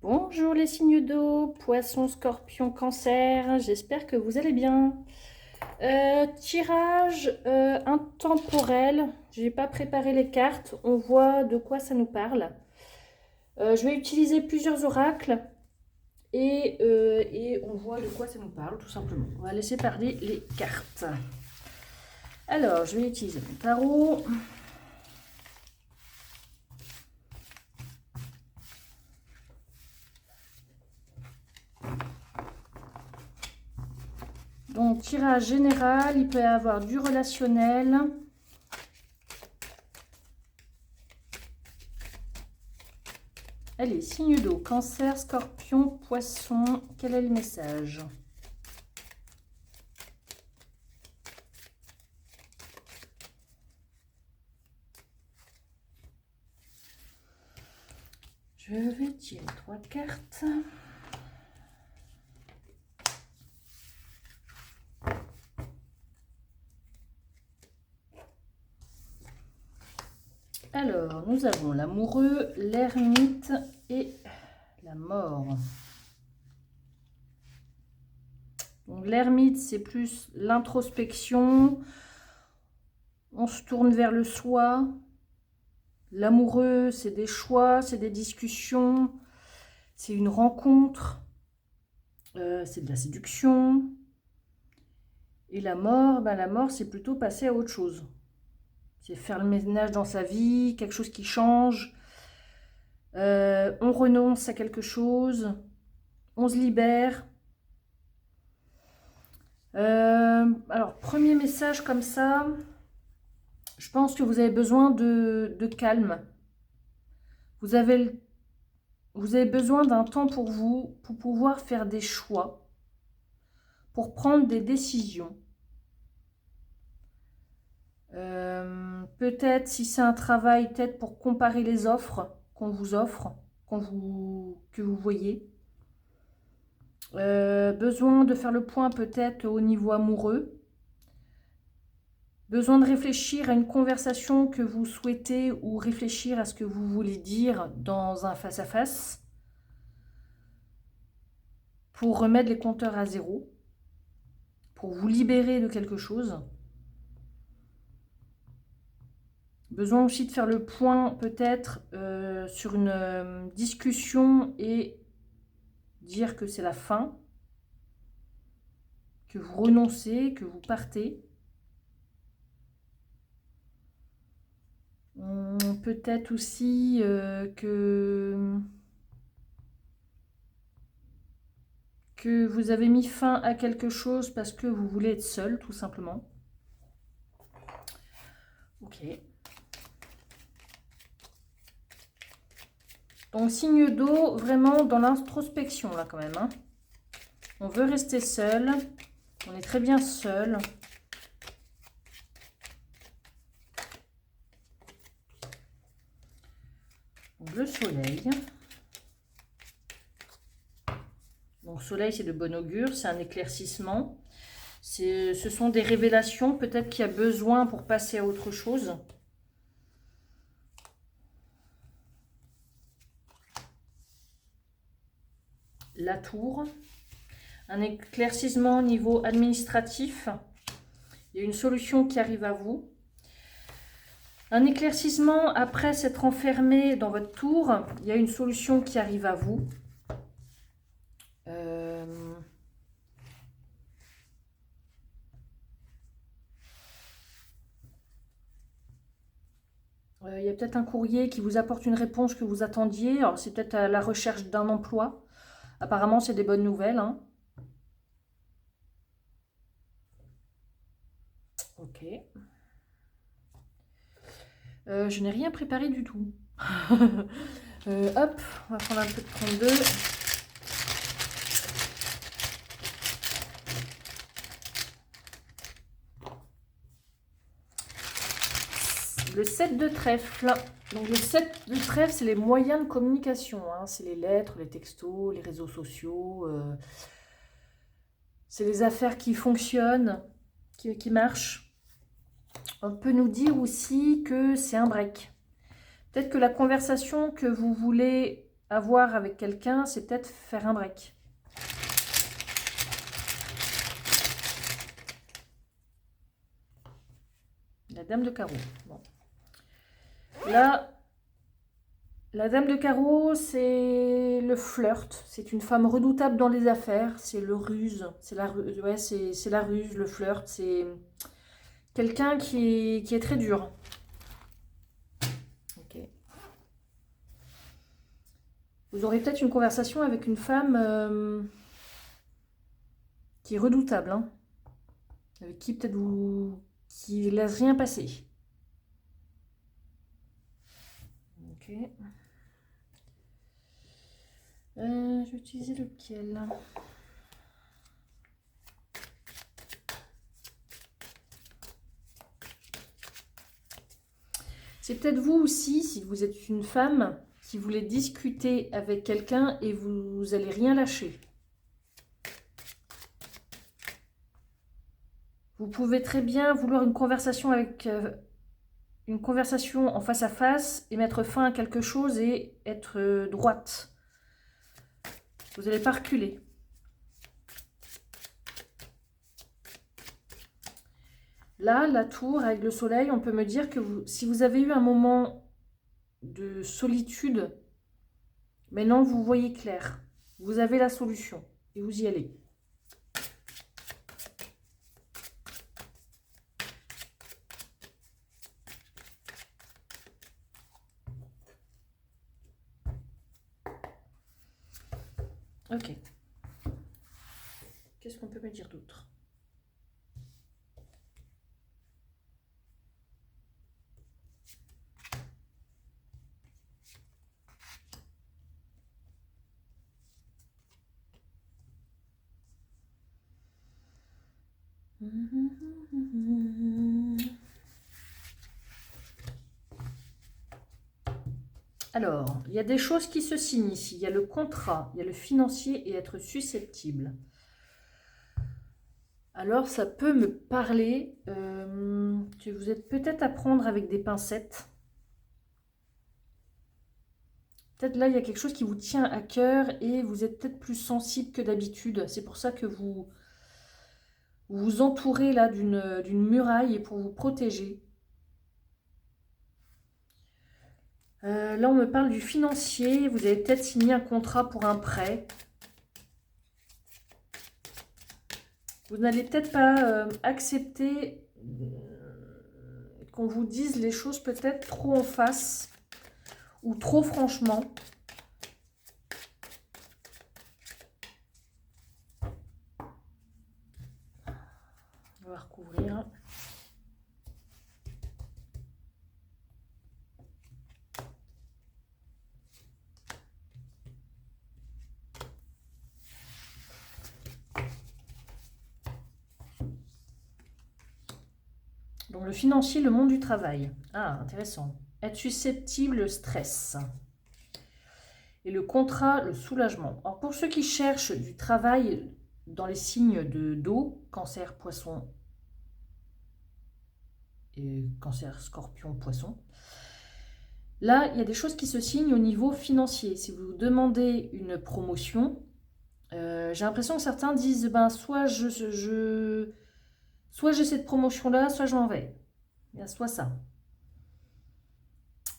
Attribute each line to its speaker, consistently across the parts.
Speaker 1: Bonjour les signes d'eau, poisson, scorpion, cancer, j'espère que vous allez bien. Tirage intemporel, je n'ai pas préparé les cartes, on voit de quoi ça nous parle. Je vais utiliser plusieurs oracles et on voit de quoi ça nous parle tout simplement. On va laisser parler les cartes. Alors, je vais utiliser mon tarot. Donc, tirage général, il peut y avoir du relationnel. Allez, signe d'eau, cancer, scorpion, poisson, quel est le message? Je vais tirer 3 cartes. Alors, nous avons l'amoureux, l'ermite et la mort. Donc, l'ermite, c'est plus l'introspection. On se tourne vers le soi. L'amoureux, c'est des choix, c'est des discussions, c'est une rencontre, c'est de la séduction. Et la mort, c'est plutôt passer à autre chose. C'est faire le ménage dans sa vie, quelque chose qui change. On renonce à quelque chose, on se libère. Alors, premier message comme ça, je pense que vous avez besoin de calme. Vous avez besoin d'un temps pour vous, pour pouvoir faire des choix, pour prendre des décisions. Peut-être si c'est un travail, peut-être pour comparer les offres qu'on vous offre, que vous voyez. Besoin de faire le point peut-être au niveau amoureux. Besoin de réfléchir à une conversation que vous souhaitez ou réfléchir à ce que vous voulez dire dans un face-à-face pour remettre les compteurs à zéro, pour vous libérer de quelque chose. Besoin aussi de faire le point peut-être sur une discussion et dire que c'est la fin, que vous renoncez, que vous partez. Peut-être aussi que vous avez mis fin à quelque chose parce que vous voulez être seul, tout simplement. Ok. Donc, signe d'eau, vraiment dans l'introspection, là, quand même. Hein. On veut rester seul. On est très bien seul. Donc, le soleil. Donc, soleil, c'est de bon augure. C'est un éclaircissement. Ce sont des révélations. Peut-être qu'il y a besoin pour passer à autre chose. La tour, un éclaircissement au niveau administratif, il y a une solution qui arrive à vous. Un éclaircissement après s'être enfermé dans votre tour, il y a une solution qui arrive à vous. Il y a peut-être un courrier qui vous apporte une réponse que vous attendiez. Alors c'est peut-être à la recherche d'un emploi. Apparemment c'est des bonnes nouvelles. Hein. Ok. Je n'ai rien préparé du tout. Hop, on va prendre un peu de 32. Le 7 de trèfle. Donc le 7 de trèfle, c'est les moyens de communication. Hein. C'est les lettres, les textos, les réseaux sociaux. C'est les affaires qui fonctionnent, qui marchent. On peut nous dire aussi que c'est un break. Peut-être que la conversation que vous voulez avoir avec quelqu'un, c'est peut-être faire un break. La dame de carreau. Bon. Là, la dame de carreau, c'est le flirt. C'est une femme redoutable dans les affaires. C'est le ruse. C'est la ruse, ouais, c'est la ruse, le flirt. C'est quelqu'un qui est très dur. Ok. Vous aurez peut-être une conversation avec une femme qui est redoutable, hein, avec qui peut-être vous... qui laisse rien passer. Ok. Je vais utiliser lequel? C'est peut-être vous aussi, si vous êtes une femme qui voulait discuter avec quelqu'un et vous n'allez rien lâcher. Vous pouvez très bien vouloir une conversation avec une conversation en face à face et mettre fin à quelque chose et être droite. Vous n'allez pas reculer. Là, la tour avec le soleil, on peut me dire que si vous avez eu un moment de solitude, maintenant vous voyez clair. Vous avez la solution et vous y allez. Ok. Qu'est-ce qu'on peut me dire d'autre? Alors, il y a des choses qui se signent ici. Il y a le contrat, il y a le financier et être susceptible. Alors, ça peut me parler que vous êtes peut-être à prendre avec des pincettes. Peut-être là, il y a quelque chose qui vous tient à cœur et vous êtes peut-être plus sensible que d'habitude. C'est pour ça que vous vous entourez là d'une muraille pour vous protéger. Là, on me parle du financier. Vous avez peut-être signé un contrat pour un prêt. Vous n'allez peut-être pas accepter qu'on vous dise les choses peut-être trop en face ou trop franchement. On va recouvrir. Donc le financier, le monde du travail. Ah, intéressant. Être susceptible, le stress. Et le contrat, le soulagement. Alors pour ceux qui cherchent du travail dans les signes d'eau, cancer, poisson, et cancer, scorpion, poisson, là, il y a des choses qui se signent au niveau financier. Si vous demandez une promotion, j'ai l'impression que certains disent, ben, soit j'ai cette promotion-là, soit je m'en vais. Il y a soit ça.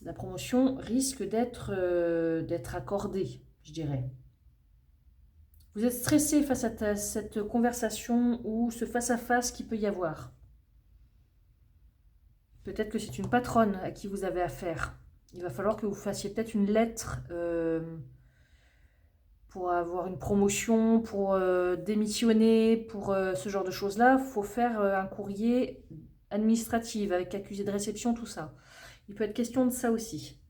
Speaker 1: La promotion risque d'être accordée, je dirais. Vous êtes stressé face à cette conversation ou ce face-à-face qu'il peut y avoir. Peut-être que c'est une patronne à qui vous avez affaire. Il va falloir que vous fassiez peut-être une lettre pour avoir une promotion, pour démissionner, pour ce genre de choses-là. Il faut faire un courrier administratif avec accusé de réception, tout ça. Il peut être question de ça aussi.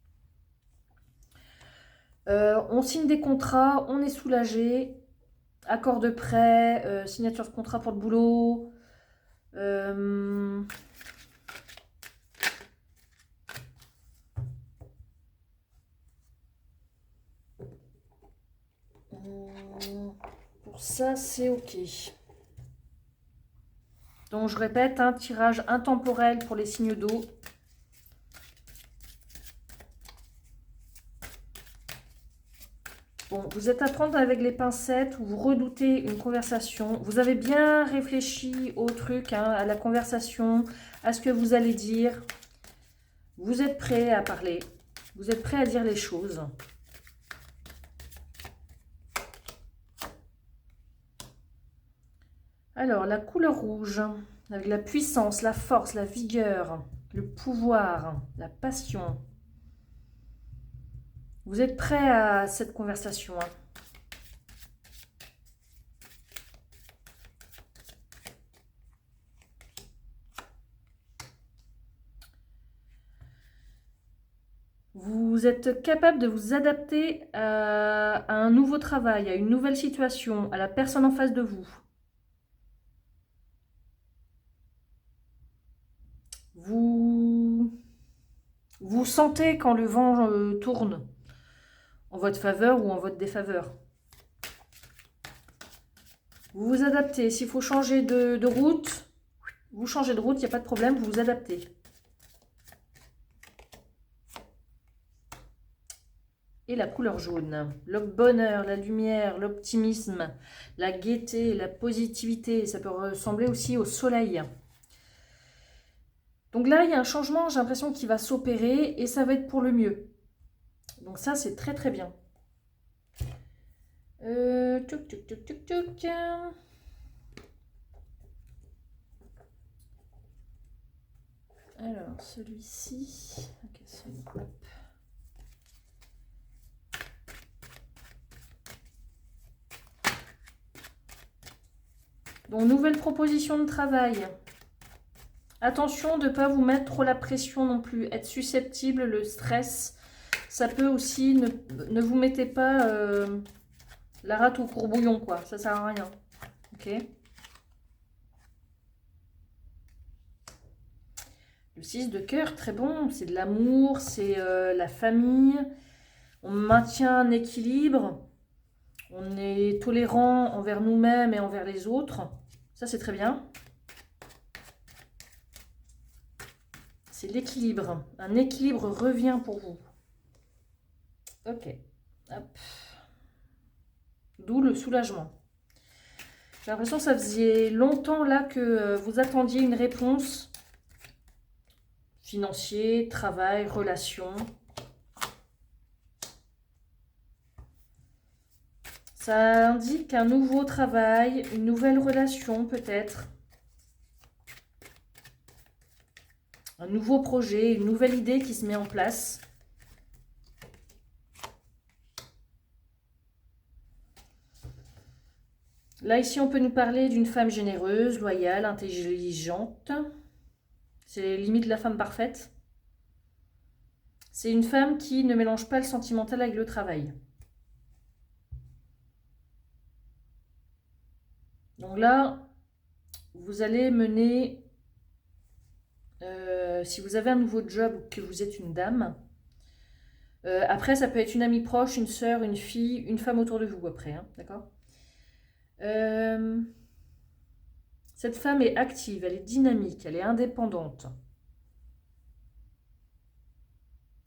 Speaker 1: On signe des contrats, on est soulagé. Accord de prêt, signature de contrat pour le boulot. Pour ça, c'est OK. Donc, je répète, un tirage intemporel pour les signes d'eau. Bon, vous êtes à prendre avec les pincettes ou vous redoutez une conversation. Vous avez bien réfléchi au truc, hein, à la conversation, à ce que vous allez dire. Vous êtes prêt à parler. Vous êtes prêt à dire les choses. Alors, la couleur rouge, avec la puissance, la force, la vigueur, le pouvoir, la passion. Vous êtes prêt à cette conversation, hein. Vous êtes capable de vous adapter à un nouveau travail, à une nouvelle situation, à la personne en face de vous. Vous sentez quand le vent tourne en votre faveur ou en votre défaveur. Vous vous adaptez. S'il faut changer de route, vous changez de route, il n'y a pas de problème, vous vous adaptez. Et la couleur jaune, le bonheur, la lumière, l'optimisme, la gaieté, la positivité. Ça peut ressembler aussi au soleil. Donc là, il y a un changement, j'ai l'impression qu'il va s'opérer et ça va être pour le mieux. Donc ça, c'est très très bien. Tchouk, tchouk, tchouk, tchouk, tchouk. Alors, celui-ci. Ok, celui-là. Donc, nouvelle proposition de travail. Attention de ne pas vous mettre trop la pression non plus. Être susceptible, le stress, ça peut aussi... Ne vous mettez pas la rate au courbouillon, quoi. Ça sert à rien. Ok. Le 6 de cœur, très bon. C'est de l'amour, c'est la famille. On maintient un équilibre. On est tolérant envers nous-mêmes et envers les autres. Ça, c'est très bien. C'est l'équilibre. Un équilibre revient pour vous. Ok. Hop. D'où le soulagement. J'ai l'impression que ça faisait longtemps là que vous attendiez une réponse. Financier, travail, relation. Ça indique un nouveau travail, une nouvelle relation peut-être. Un nouveau projet, une nouvelle idée qui se met en place. Là, ici, on peut nous parler d'une femme généreuse, loyale, intelligente. C'est limite la femme parfaite. C'est une femme qui ne mélange pas le sentimental avec le travail. Donc là, vous allez mener, si vous avez un nouveau job ou que vous êtes une dame, après ça peut être une amie proche, une sœur, une fille, une femme autour de vous après, hein, d'accord. Cette femme est active, elle est dynamique, elle est indépendante.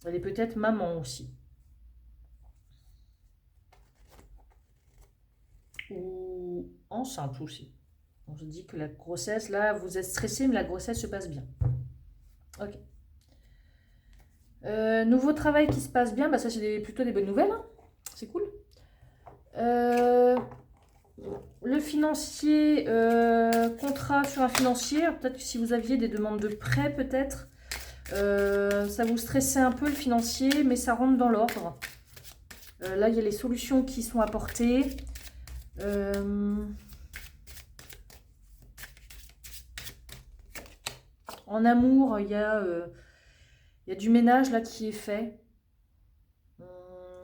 Speaker 1: Elle est peut-être maman aussi. Ou enceinte aussi. On se dit que la grossesse, là, vous êtes stressé, mais la grossesse se passe bien. Ok. Nouveau travail qui se passe bien, bah ça c'est plutôt des bonnes nouvelles, hein. C'est cool. Le financier, contrat sur un financier, peut-être que si vous aviez des demandes de prêt, peut-être, ça vous stressait un peu le financier, mais ça rentre dans l'ordre. Là, il y a les solutions qui sont apportées. En amour, il y a du ménage là qui est fait.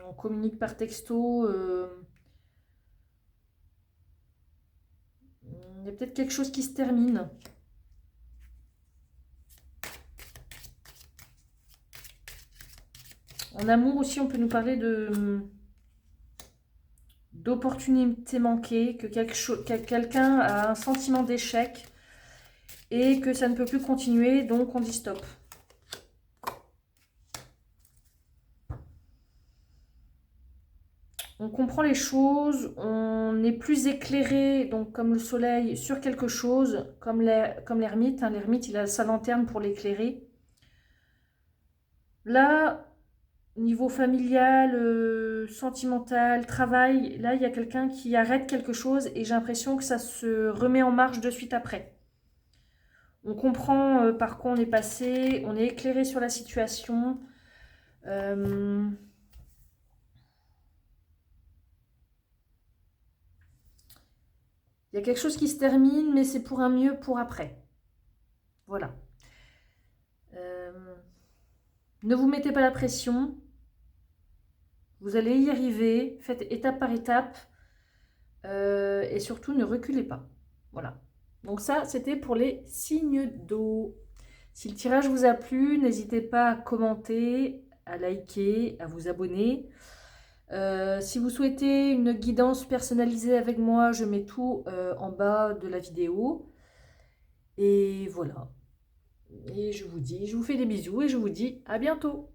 Speaker 1: On communique par texto. Il y a peut-être quelque chose qui se termine. En amour aussi, on peut nous parler d'opportunités manquées, que quelqu'un a un sentiment d'échec et que ça ne peut plus continuer, donc on dit stop. On comprend les choses, on est plus éclairé, donc comme le soleil, sur quelque chose, comme l'ermite. Hein. L'ermite, il a sa lanterne pour l'éclairer. Là, niveau familial, sentimental, travail, là, il y a quelqu'un qui arrête quelque chose et j'ai l'impression que ça se remet en marche de suite après. On comprend par quoi on est passé, on est éclairé sur la situation. Il y a quelque chose qui se termine, mais c'est pour un mieux pour après. Voilà. Ne vous mettez pas la pression. Vous allez y arriver. Faites étape par étape. Et surtout, ne reculez pas. Voilà. Donc ça, c'était pour les signes d'eau. Si le tirage vous a plu, n'hésitez pas à commenter, à liker, à vous abonner. Si vous souhaitez une guidance personnalisée avec moi, je mets tout en bas de la vidéo. Et voilà. Et je vous fais des bisous et je vous dis à bientôt.